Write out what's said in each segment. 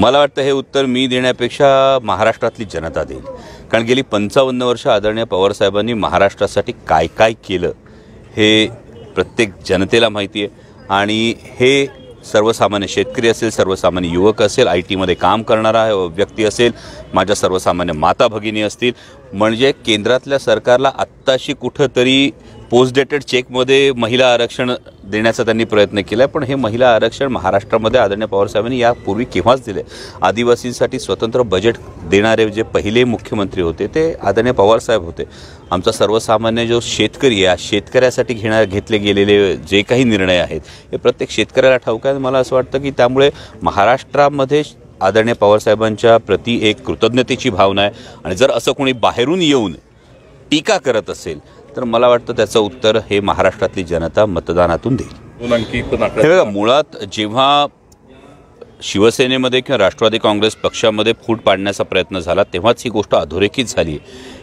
मला वाटतं हे उत्तर मी देण्यापेक्षा महाराष्ट्रातली जनता देईल, कारण गेली 55 वर्ष आदरणीय पवार साहेबांनी महाराष्ट्रासाठी काय काय केलं हे प्रत्येक जनतेला माहिती आहे। आणि हे सर्वसामान्य शेतकरी असेल, सर्वसामान्य युवक असेल, IT मध्ये काम करणारा व्यक्ती असेल, माझ्या सर्वसामान्य माता भगिनी असतील, म्हणजे केंद्रातल्या सरकारला आत्ताशी कुठंतरी पोस्ट डेटेड चेकमध्ये महिला आरक्षण देण्याचा त्यांनी प्रयत्न केला आहे, पण हे महिला आरक्षण महाराष्ट्रामध्ये आदरणीय पवार साहेबांनी यापूर्वी केव्हाच दिले। आदिवासींसाठी स्वतंत्र बजेट देणारे जे पहिले मुख्यमंत्री होते ते आदरणीय पवार साहेब होते। आमचा सर्वसामान्य जो शेतकरी आहे, शेतकऱ्यासाठी घेतले गेलेले जे काही निर्णय आहेत हे प्रत्येक शेतकऱ्याला ठाऊक आहे। मला असं वाटतं की त्यामुळे महाराष्ट्रामध्ये आदरणीय पवार साहेबांच्या प्रति एक कृतज्ञतेची भावना आहे। आणि जर असं कोणी बाहेरून येऊन टीका करत असेल तर मला वाटतं त्याचं उत्तर हे महाराष्ट्रातली जनता मतदानातून देईल। हे बघा, मुळात जेव्हा शिवसेनेमध्ये किंवा राष्ट्रवादी काँग्रेस पक्षामध्ये फूट पाडण्याचा प्रयत्न झाला तेव्हाच ही गोष्ट अधोरेखित झाली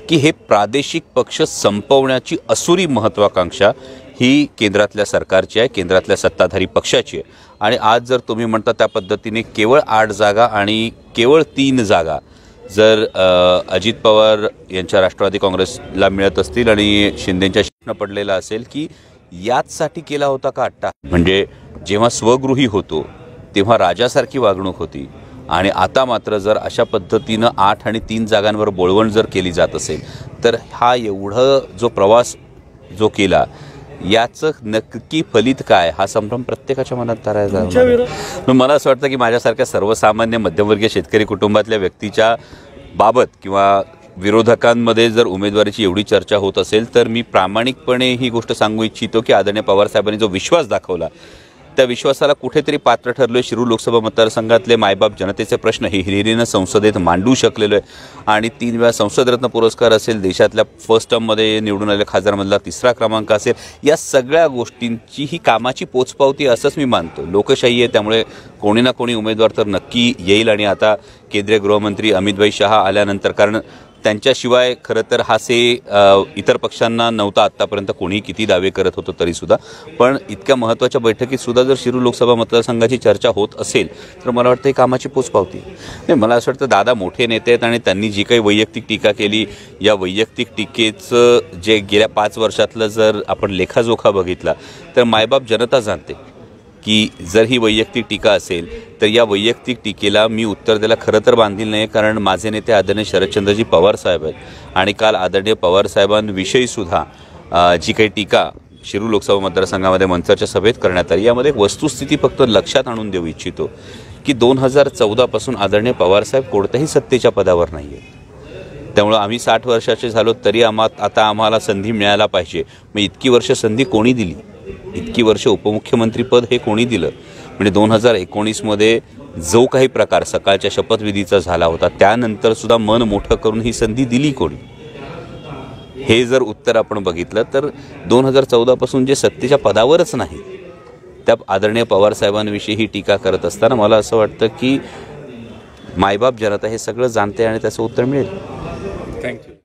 की हे प्रादेशिक पक्ष संपवण्याची असुरी महत्त्वाकांक्षा ही केंद्रातल्या सरकारची आहे, केंद्रातल्या सत्ताधारी पक्षाची आहे। आणि आज जर तुम्ही म्हणता त्या पद्धतीने केवळ 8 जागा आणि केवळ 3 जागा जर अजित पवार यांच्या राष्ट्रवादी काँग्रेसला मिळत असतील आणि शिंदेंच्या प्रश्न पडलेला असेल की याचसाठी केला होता का अट्टा, म्हणजे जेव्हा स्वगृही होतो तेव्हा राजासारखी वागणूक होती आणि आता मात्र जर अशा पद्धतीनं 8 आणि 3 जागांवर बोळवण जर केली जात असेल तर हा एवढं जो प्रवास जो केला याचं नक्की फलित काय हा संभ्रम प्रत्येकाच्या मनात तयार मला असं वाटतं की माझ्यासारख्या सर्वसामान्य मध्यमवर्गीय शेतकरी कुटुंबातल्या व्यक्तीच्या बाबत किंवा विरोधकांमध्ये जर उमेदवारीची एवढी चर्चा होत असेल तर मी प्रामाणिकपणे ही गोष्ट सांगू इच्छितो की आदरणीय पवार साहेबांनी जो विश्वास दाखवला त्या विश्वासाला कुठेतरी पात्र ठरलो। शिरूर लोकसभा मतदारसंघातले मायबाप जनतेचे प्रश्न हे हिरिरीनं संसदेत मांडू शकलेलो आहे आणि 3 वेळा संसदरत्न पुरस्कार असेल, देशातल्या फर्स्ट टर्ममध्ये निवडून आलेल्या खासदारांमधला 3रा क्रमांक असेल, या सगळ्या गोष्टींची ही कामाची पोचपावती असंच मी मानतो। लोकशाही आहे त्यामुळे कोणी ना कोणी उमेदवार तर नक्की येईल आणि आता केंद्रीय गृहमंत्री अमित शहा आल्यानंतर, कारण त्यांच्याशिवाय खरं तर हासे इतर पक्षांना नव्हता आत्तापर्यंत, कोणी किती दावे करत होतो तरीसुद्धा, पण इतक्या महत्त्वाच्या बैठकीत सुद्धा जर शिरूर लोकसभा मतदारसंघाची चर्चा होत असेल तर मला वाटतं ही कामाची पोचपावती नाही। मला असं वाटतं दादा मोठे नेते आहेत आणि त्यांनी जी काही वैयक्तिक टीका केली या वैयक्तिक टीकेचं जे गेल्या 5 वर्षातलं जर आपण लेखाजोखा बघितला तर मायबाप जनता जाणते की जर ही वैयक्तिक टीका असेल तर या वैयक्तिक टीकेला मी उत्तर द्यायला खरं तर बांधील नाही, कारण माझे नेते आदरणीय शरदचंद्रजी पवार साहेब आहेत आणि काल आदरणीय पवार साहेबांविषयी सुद्धा जी काही टीका शिरूर लोकसभा मतदारसंघामध्ये मंचाच्या सभेत करण्यात आली यामध्ये एक वस्तुस्थिती फक्त लक्षात आणून देऊ इच्छितो की 2014 पासून आदरणीय पवार साहेब कोणत्याही सत्तेच्या पदावर नाही आहेत। त्यामुळे आम्ही 60 वर्षाचे झालो तरी आता आम्हाला संधी मिळायला पाहिजे। मग इतकी वर्ष संधी कोणी दिली, इतकी वर्ष उपमुख्यमंत्रीपद हे कोणी दिलं, म्हणजे 2019 मध्ये जो काही प्रकार सकाळच्या शपथविधीचा झाला होता त्यानंतर सुद्धा मन मोठं करून ही संधी दिली कोणी, हे जर उत्तर आपण बघितलं तर 2014 पासून जे सत्तेच्या पदावरच नाही त्या आदरणीय पवार साहेबांविषयी ही टीका करत असताना मला असं वाटतं की मायबाप जनता हे सगळं जाणते आणि त्याचं उत्तर मिळेल। थँक्यू।